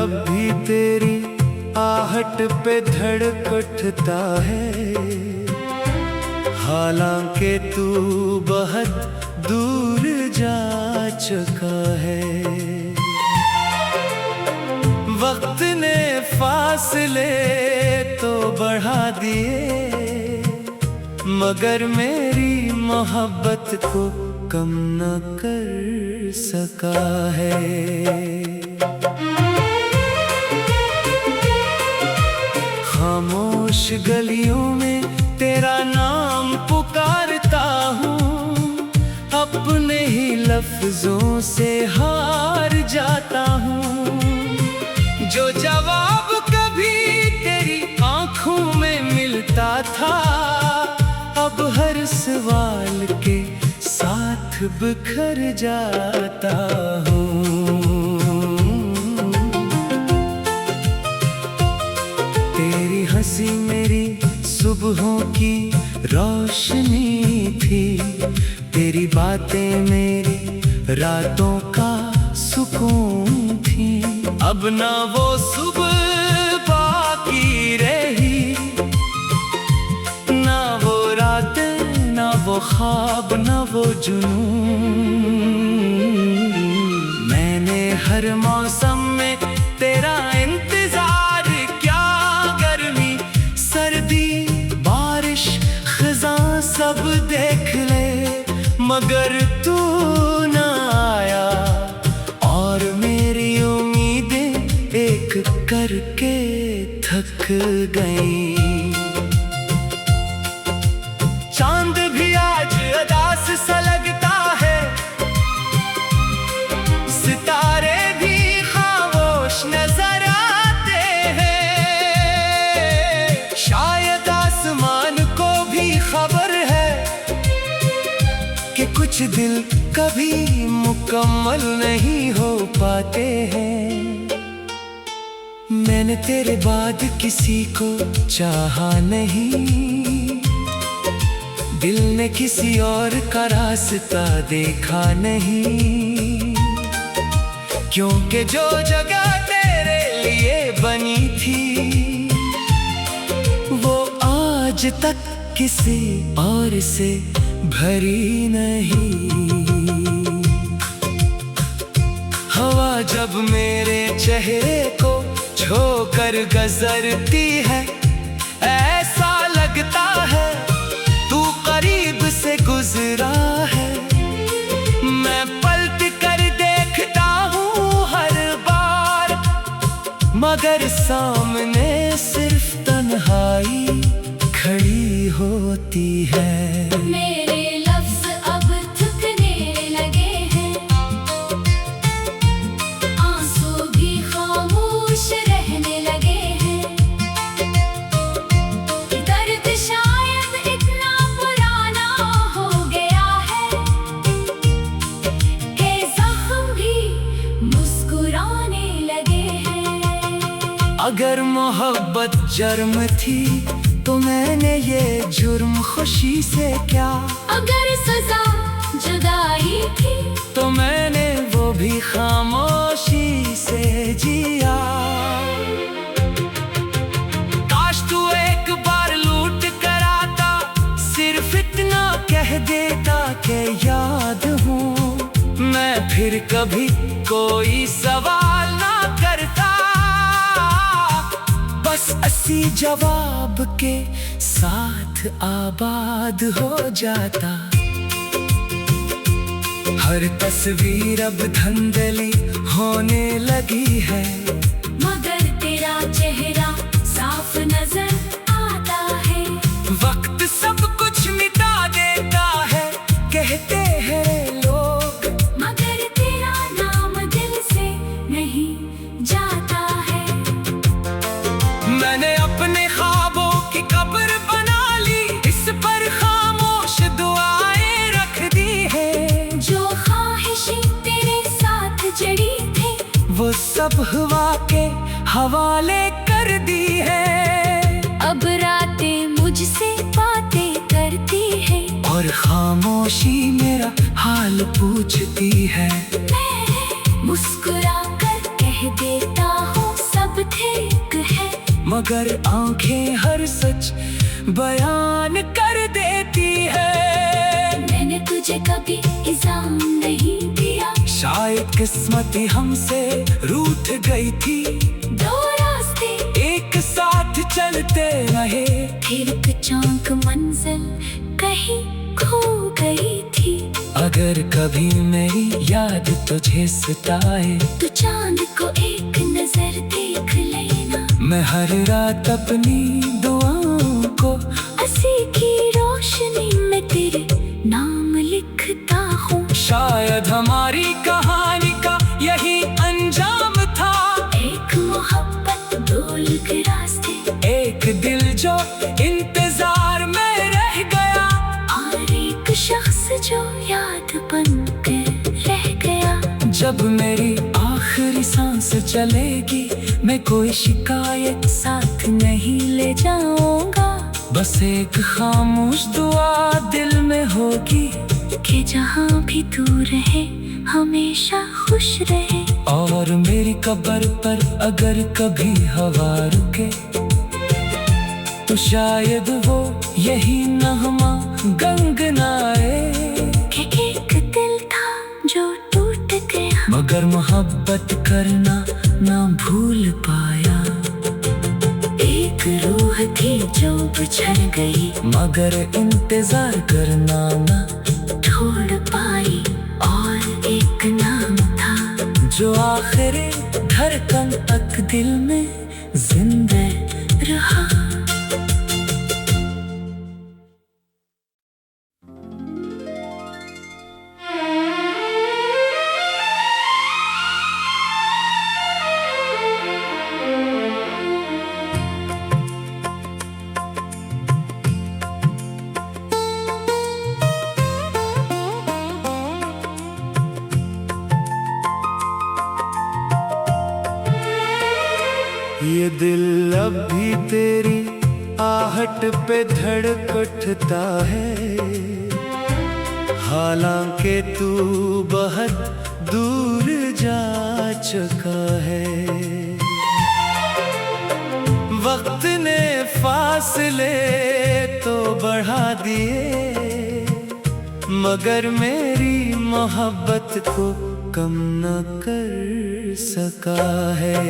अब भी तेरी आहट पे धड़क उठता है, हालांकि तू बहुत दूर जा चुका है। वक्त ने फासले तो बढ़ा दिए, मगर मेरी मोहब्बत को कम न कर सका है। खामोश गलियों में तेरा नाम पुकारता हूँ, अपने ही लफ्जों से हार जाता हूँ। जो जवाब कभी तेरी आंखों में मिलता था, अब हर सवाल के साथ बिखर जाता हूँ। तेरी हंसी मेरी सुबहों की रोशनी थी, तेरी बातें मेरी रातों का सुकून थी। अब ना वो सुबह बाकी रही, ना वो रातें, ना वो ख्वाब, ना वो जुनून। मैंने हर मौसम में तेरा इंतजार किया, गर्मी सर्दी बारिश खज़ां सब देख ले, मगर तू ना आया और मेरी उम्मीदें एक करके थक गई। चांद भी आज उदास सा लगता है, सितारे भी खामोश नजर आते हैं। शायद आसमान को भी खबर है कि कुछ दिल कभी मुकम्मल नहीं हो पाते हैं। मैंने तेरे बाद किसी को चाहा नहीं, दिल ने किसी और का रास्ता देखा नहीं, क्योंकि जो जगह तेरे लिए बनी थी, वो आज तक किसी और से भरी नहीं। हवा जब मेरे चेहरे को छूकर गुजरती है, ऐसा लगता है तू करीब से गुजरा है। मैं पलट कर देखता हूँ हर बार, मगर सामने सिर्फ तन्हाई खड़ी होती है। मेरे लफ्ज़ अब थकने लगे हैं, आंसू भी खामोश रहने लगे हैं। दर्द शायद इतना पुराना हो गया है कि ज़ख्म भी मुस्कुराने लगे हैं। अगर मोहब्बत जुर्म थी तो मैंने ये जुर्म खुशी से क्या, अगर सजा जुदाई थी तो मैंने वो भी खामोशी से जिया। काश तू एक बार लूट कर आता, सिर्फ इतना कह देता कि याद हूँ, मैं फिर कभी कोई सवाल ना करता, बस इसी जवाब के साथ आबाद हो जाता। हर तस्वीर अब धुंधली होने लगी है, मगर तेरा चेहरा साफ नजर आता है। वक्त सब कुछ मिटा देता है कहते हैं लोग, मगर तेरा नाम दिल से नहीं जाता है। मैंने अपने ख्वाबों की कब्र बना ली, इस पर खामोश दुआएं रख दी है। जो ख्वाहिशें तेरे साथ जड़ी थी, वो सब हवा के हवाले कर दी है। अब रातें मुझसे बातें करती है, और खामोशी मेरा हाल पूछती है। मैं मुस्कुरा कर कह देता हूँ एक है, मगर आंखें हर सच बयान कर देती है। मैंने तुझे कभी इल्जाम नहीं दिया, शायद किस्मत ही हमसे रूठ गई थी। दो रास्ते एक साथ चलते रहे, फिर अचानक मंजिल कहीं खो गई थी। अगर कभी मेरी याद तुझे सताए, तू चांद को एक नजर देख लेना, मैं हर रात अपनी दुआओं को हंसी की रोशनी में तेरे नाम लिखता हूँ। शायद हमारी कहानी का यही अंजाम था, एक मोहब्बत भूल के रास्ते, एक दिल जो इंतजार में रह गया, और एक शख्स जो याद बन के रह गया। जब मेरी आखिरी सांस चलेगी, मैं कोई शिकायत साथ नहीं ले जाऊंगा, बस एक खामोश दुआ दिल में होगी कि जहाँ भी तू रहे हमेशा खुश रहे। और मेरी कब्र पर अगर कभी हवा रुके, तो शायद वो यही नगमा गनगनाए कि एक दिल था जो टूट गया, मगर मोहब्बत करना ना भूल पाया। एक रूह थी जो बिछड़ गई, मगर इंतजार करना ना छोड़ पाई। और एक नाम था जो आखिरी धड़कन तक दिल में जिंदा रहा। ये दिल अब भी तेरी आहट पे धड़क उठता है, हालांकि तू बहुत दूर जा चुका है। वक्त ने फासले तो बढ़ा दिए, मगर मेरी मोहब्बत को कम न कर सका है।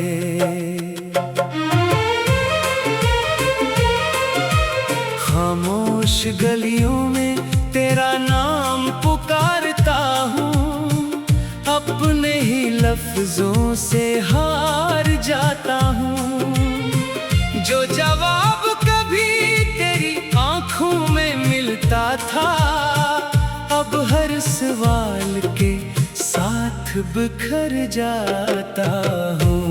खामोश गलियों में तेरा नाम पुकारता हूँ, अपने ही लफ्जों से हार जाता हूँ। जो जवाब कभी तेरी आंखों में मिलता था, अब हर सवाल के साथ बिखर जाता हूँ।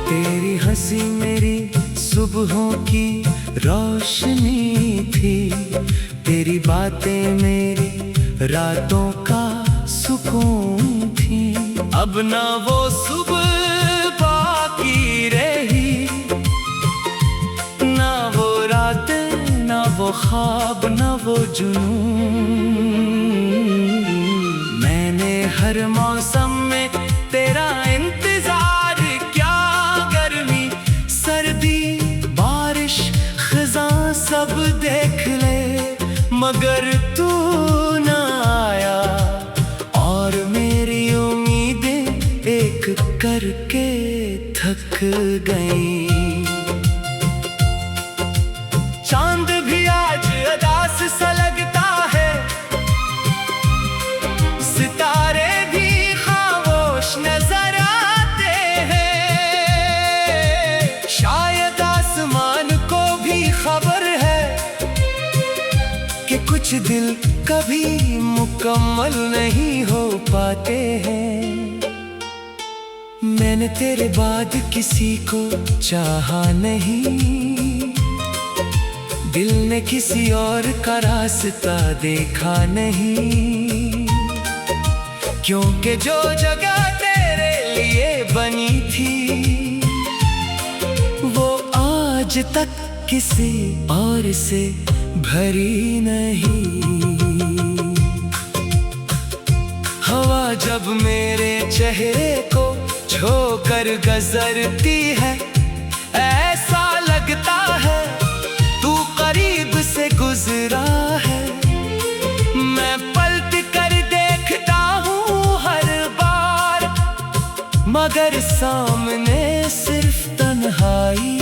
तेरी हंसी मेरी सुबहों की रोशनी थी, तेरी बातें मेरी रातों का सुकून थी। अब ना वो सुबह बाकी रही, ना वो रातें, ना वो ख्वाब, ना वो जुनून। मैंने हर मौसम में तेरा इंतजार किया, गर्मी सर्दी बारिश खज़ां सब देख ले, मगर तू ना आया। और मेरी उम्मीदें एक करके थक गई। चांद भी आज उदास सा लगता है, सितारे भी खामोश नजर आते हैं। शायद आसमान को भी खबर है कि कुछ दिल कभी मुकम्मल नहीं हो पाते हैं। मैंने तेरे बाद किसी को चाहा नहीं, दिल ने किसी और का रास्ता देखा नहीं, क्योंकि जो जगह तेरे लिए बनी थी, वो आज तक किसी और से भरी नहीं। हवा जब मेरे चेहरे को छोकर गुजरती है, ऐसा लगता है तू करीब से गुजरा है। मैं पलट कर देखता हूँ हर बार, मगर सामने सिर्फ तन्हाई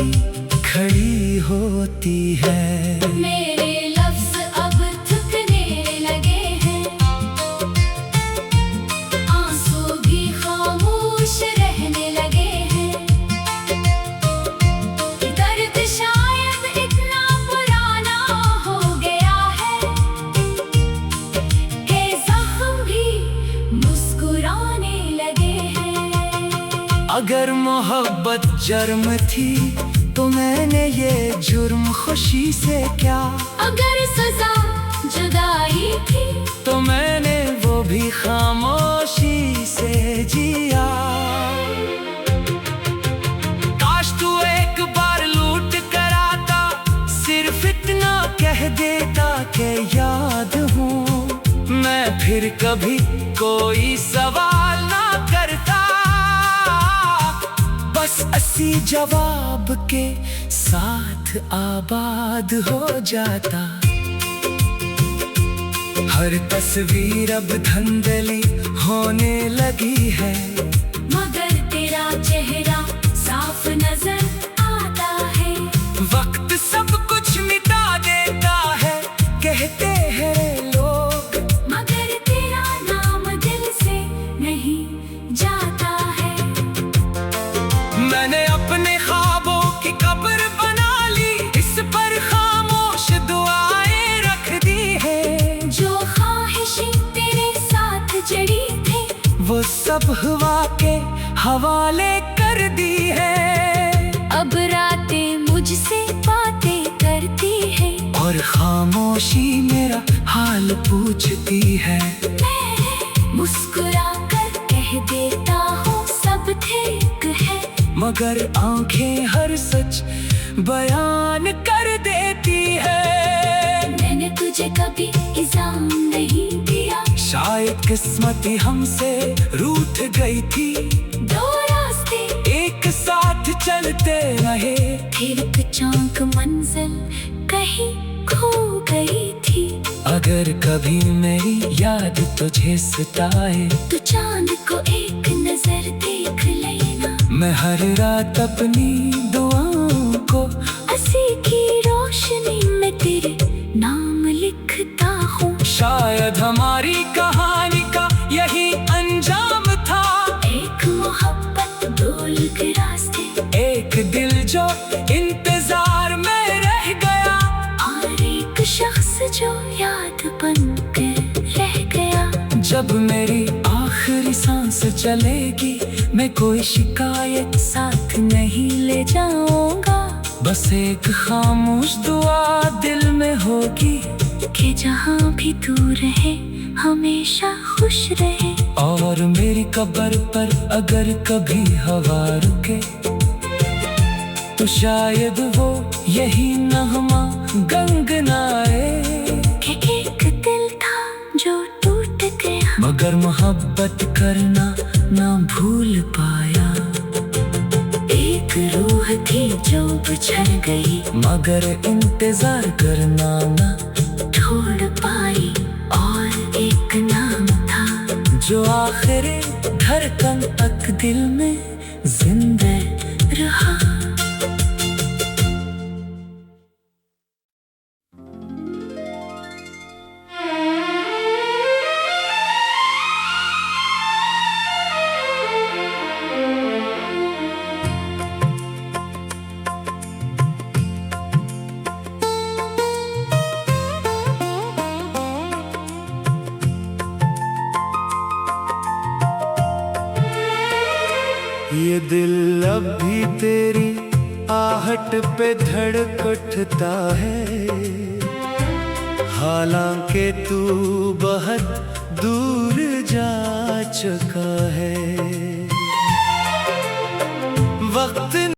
खड़ी होती है। मेरे लफ्ज अब थकने लगे हैं, आंसू भी खामोश रहने लगे हैं। दर्द शायद इतना पुराना हो गया है कि जख्म भी मुस्कुराने लगे हैं। अगर मोहब्बत जुर्म थी तो मैंने ये जुर्म खुशी से क्या, अगर सजा जुदाई थी तो मैंने वो भी खामोशी से जिया। काश तू एक बार लूट कर आता, सिर्फ इतना कह देता कि याद हूँ। मैं फिर कभी कोई सवाल ना करता, बस इसी जवाब के साथ आबाद हो जाता। हर तस्वीर अब धुंधली होने लगी है, मगर तेरा चेहरा साफ नजर आता है। वक्त सब कुछ मिटा देता है कहते हैं लोग, मगर तेरा नाम दिल से नहीं जाता है। मैंने अपने ख्वाबों की कब्र बना ली, इस पर खामोश दुआएं रख दी है। जो ख्वाहिशें तेरे साथ जड़ी थी वो सब हवा के हवाले कर दी है। अब रातें मुझसे बातें करती है, और खामोशी मेरा हाल पूछती है। मैं मुस्कुरा कर कह देता हूँ सब ठीक है, मगर आंखें हर सच बयान कर देती है। मैंने तुझे कभी इल्जाम नहीं दिया, शायद किस्मत ही हमसे रूठ गई थी। दो रास्ते एक साथ चलते रहे, फिर अचानक मंजिल कहीं खो गई थी। अगर कभी मेरी याद तुझे सताए तू चांद को एक नजर देख लेना, मैं हर रात अपनी दुआओं को असी की रोशनी में तेरे नाम लिखता हूँ। शायद हमारी कहानी का यही अंजाम था, एक मोहब्बत भूल के रास्ते, एक दिल जो इंतजार में रह गया, और एक शख्स जो याद बन कर रह गया। जब मेरी आखिरी सांस चलेगी, मैं कोई शिकायत साथ नहीं ले जाऊंगा। बस एक खामोश दुआ दिल में होगी कि जहाँ भी तू रहे हमेशा खुश रहे। और मेरी कब्र पर अगर कभी हवा रुके, तो शायद वो यही नगमा गनगनाए कि एक दिल था जो टूट गया, मगर मोहब्बत करना ना भूल पाया। एक रूह थी जो बिछड़ गई, मगर इंतजार करना ना छोड़ पाई। और एक नाम था जो आखिरी धड़कन तक दिल में जिंदा रहा। ये दिल अब भी तेरी आहट पे धड़क उठता है, हालांकि तू बहुत दूर जा चुका है।